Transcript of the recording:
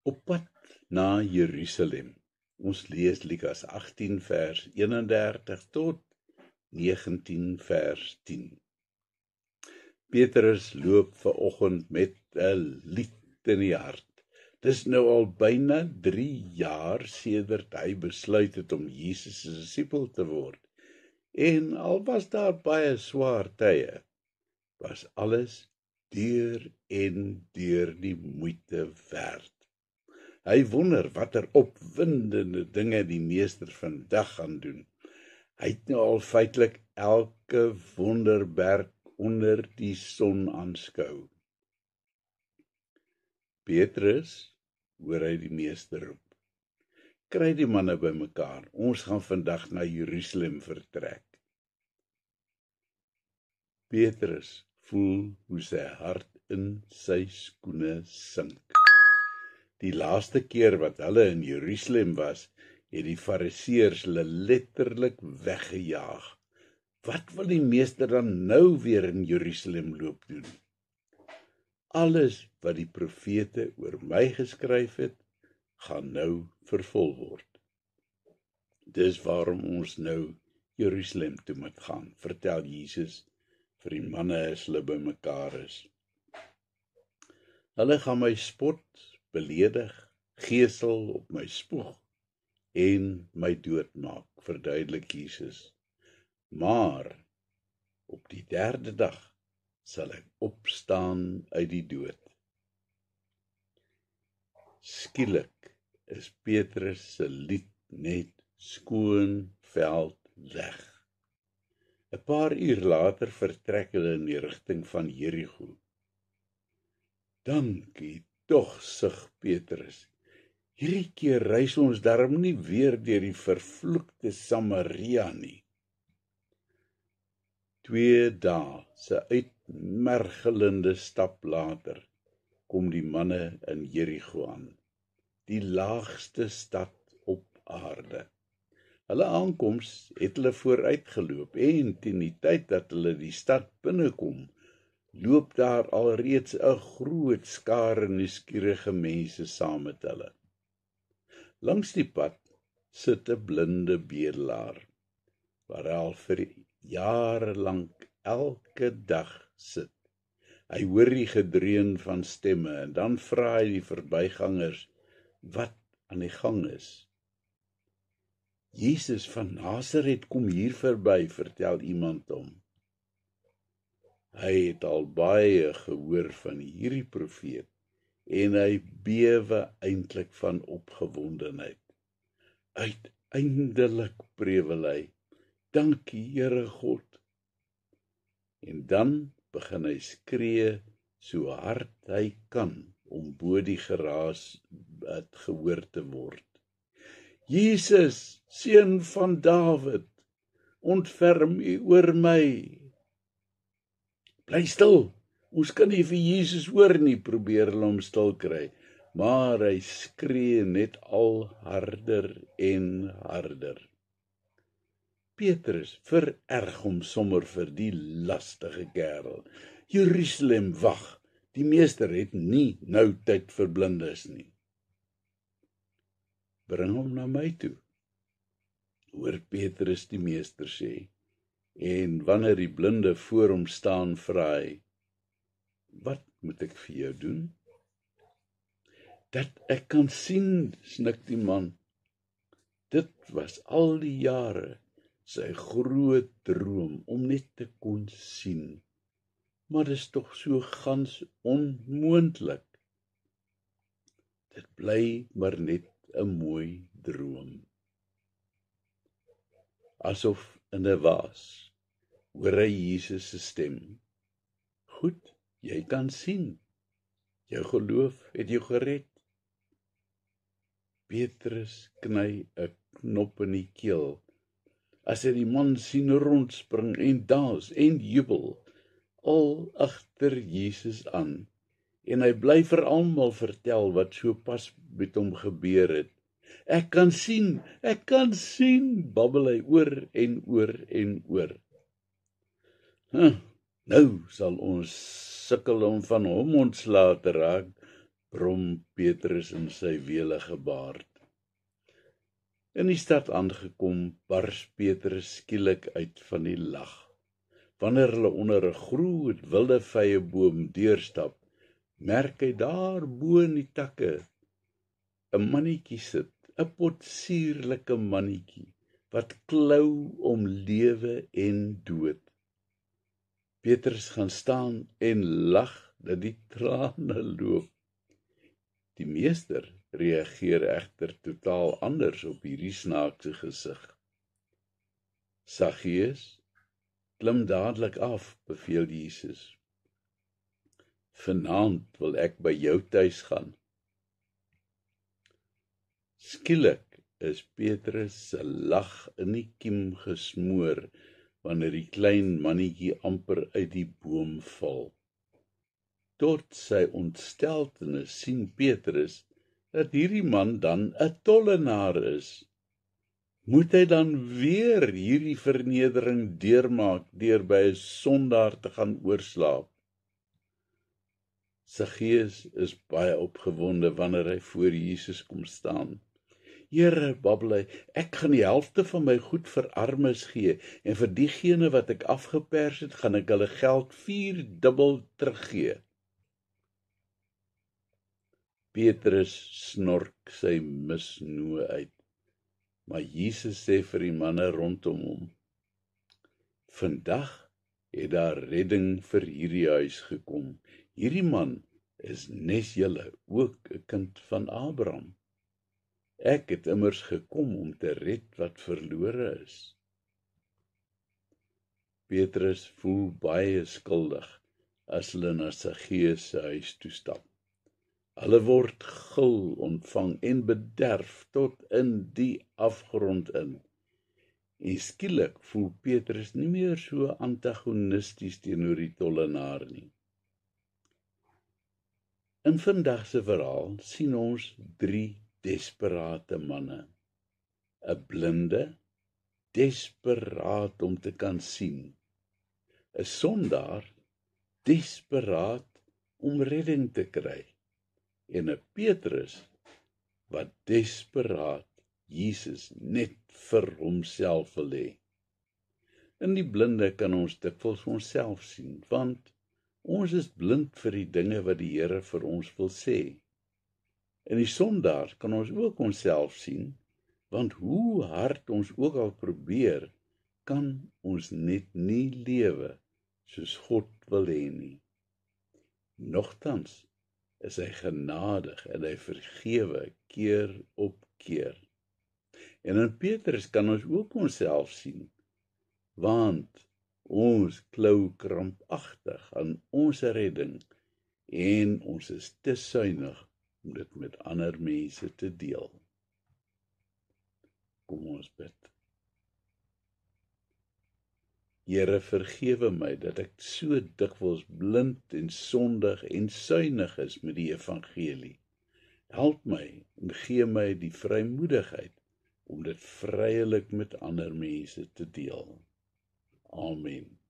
Op pad na Jerusalem. Ons lees Lukas 18 vers 31 tot 19 vers 10. Petrus loop vanoggend met 'n lied in die hart. Dis nou al byna 3 jaar sedert hy besluit het om Jesus se disipel te word. En al was daar baie swaar tye, was alles deur en deur die moeite werd. Hy wonder watter opwindende dinge die meester vandag gaan doen. Hy het nou al feitelik elke wonderwerk onder die son aanskou. Petrus, hoor hy die meester roep. Kry die manne bymekaar, ons gaan vandag na Jerusalem vertrek. Petrus voel hoe sy hart in sy skoene sink. Die laaste keer wat hulle in Jerusalem was, het die fariseërs hulle letterlik weggejaag. Wat wil die meester dan nou weer in Jerusalem loop doen? Alles wat die profete oor my geskryf het, gaan nou vervul word. Dis waarom ons nou Jerusalem toe moet gaan, vertel Jesus vir die manne as hulle bymekaar is. Hulle gaan my spot, beledig, gesel, op my spoeg en my doodmaak, verduidelik Jesus. Maar op die 3de dag sal ek opstaan uit die dood. Skielik is Petrus se lied net skoon veld weg. 'n Paar uur later vertrek hulle in die rigting van Jerigo. Dankie tog, sug Petrus. Hierdie keer reis ons darm nie weer deur die vervloekte Samaria nie. 2 dae se uitmergelende stap later kom die manne in Jerigo aan, die laagste stad op aarde. Hulle aankoms het hulle vooruitgeloop en teen die tyd dat hulle die stad binnekom, loop daar alreeds 'n groot skare nuuskierige mense saam met hulle. Langs die pad sit 'n blinde bedelaar, waar hy al vir jare lank elke dag sit. Hy hoor die gedreun van stemme en dan vra hy die verbygangers wat aan die gang is. Jesus van Nasaret kom hier verby, vertel iemand hom. Hy het al baie gehoor van hierdie profeet en hy bewe eintlik van opgewondenheid. Uiteindelik prewel hy, dankie Here God. En dan begin hy skree so hard hy kan om bo die geraas gehoor te word. Jesus, seun van Dawid, ontferm u oor my. Bly stil, ons kan nie vir Jesus hoor nie, probeer hulle hom stil kry, maar hy skree net al harder en harder. Petrus vererg hom sommer vir die lastige kerel. Jerusalem wag, die meester het nie nou tyd vir blindes nie. Bring hom na my toe, hoor Petrus die meester sê, en wanneer die blinde voor hom staan, vra hy, wat moet ek vir jou doen? Dat ek kan sien, snik die man. Dit was al die jare sy groot droom om net te kon sien, maar dis tog so gans onmoontlik. Dit bly maar net 'n mooi droom. Asof in 'n waas hoor hy Jesus se stem. Goed, jy kan sien. Jou geloof het jou gered. Petrus kny 'n knop in die keel as hy die man sien rondspring en dans en jubel, al agter Jesus aan. En hy bly vir almal vertel wat so pas met hom gebeur het. Ek kan sien, babbel hy oor en oor en oor. Nou sal ons sukkel om van hom ontslae te raak, brom Petrus in sy welige baard. In die stad aangekom, bars Petrus skielik uit van die lag. Wanneer hulle onder 'n groot wilde vyeboom deurstap, merk hy daar bo in die takke 'n mannetjie sit, 'n potsierlike mannetjie, wat klou om lewe en dood. Petrus gaan staan en lag dat die trane loop. Die meester reageer egter totaal anders op hierdie snaakse gesig. Saggeus, klim dadelik af, beveel Jesus. Vanaand wil ek by jou tuis gaan. Skielik is Petrus se lag in die kiem gesmoor, wanneer die klein mannetjie amper uit die boom val. Tot sy ontsteltenis sien Petrus dat hierdie man dan 'n tollenaar is. Moet hy dan weer hierdie vernedering deurmaak deur by 'n sondaar te gaan oorslaap? Saggeus is baie opgewonde wanneer hy voor Jesus kom staan. Here, babbel hy, ek gaan die helfte van my goed vir armes gee, en vir diegene wat ek afgepers het, gaan ek hulle geld 4-dubbel teruggee. Petrus snork sy misnoë uit, maar Jesus sê vir die manne rondom hom, vandag het daar redding vir hierdie huis gekom. Hierdie man is nes julle ook 'n kind van Abraham. Ek het immers gekom om te red wat verlore is. Petrus voel baie skuldig as hulle na Saggeus se huis toe stap. Hulle word gul ontvang en bederf tot in die afgrond in. En skielik voel Petrus nie meer so antagonisties teenoor die tollenaar nie. In vandag se verhaal sien ons 3 desperate manne. 'n blinde, desperaat om te kan sien. 'n sondaar, desperaat om redding te kry. En 'n Petrus, wat desperaat Jesus net vir homself wil hê. In die blinde kan ons dikwels onsself sien, want ons is blind vir die dinge wat die Here vir ons wil sê. In die sondaar kan ons ook onsself sien, want hoe hard ons ook al probeer, kan ons net nie lewe soos God wil hê nie. Nogtans is hy genadig en hy vergewe keer op keer. En in Petrus kan ons ook onsself sien, want ons klou krampagtig aan ons redding en ons is te suinig om dit met ander mense te deel. Kom ons bid. Here, vergewe my dat ek so dikwels blind en sondig en suinig is met die evangelie. Help my en gee my die vrymoedigheid om dit vrylik met ander mense te deel. Amen.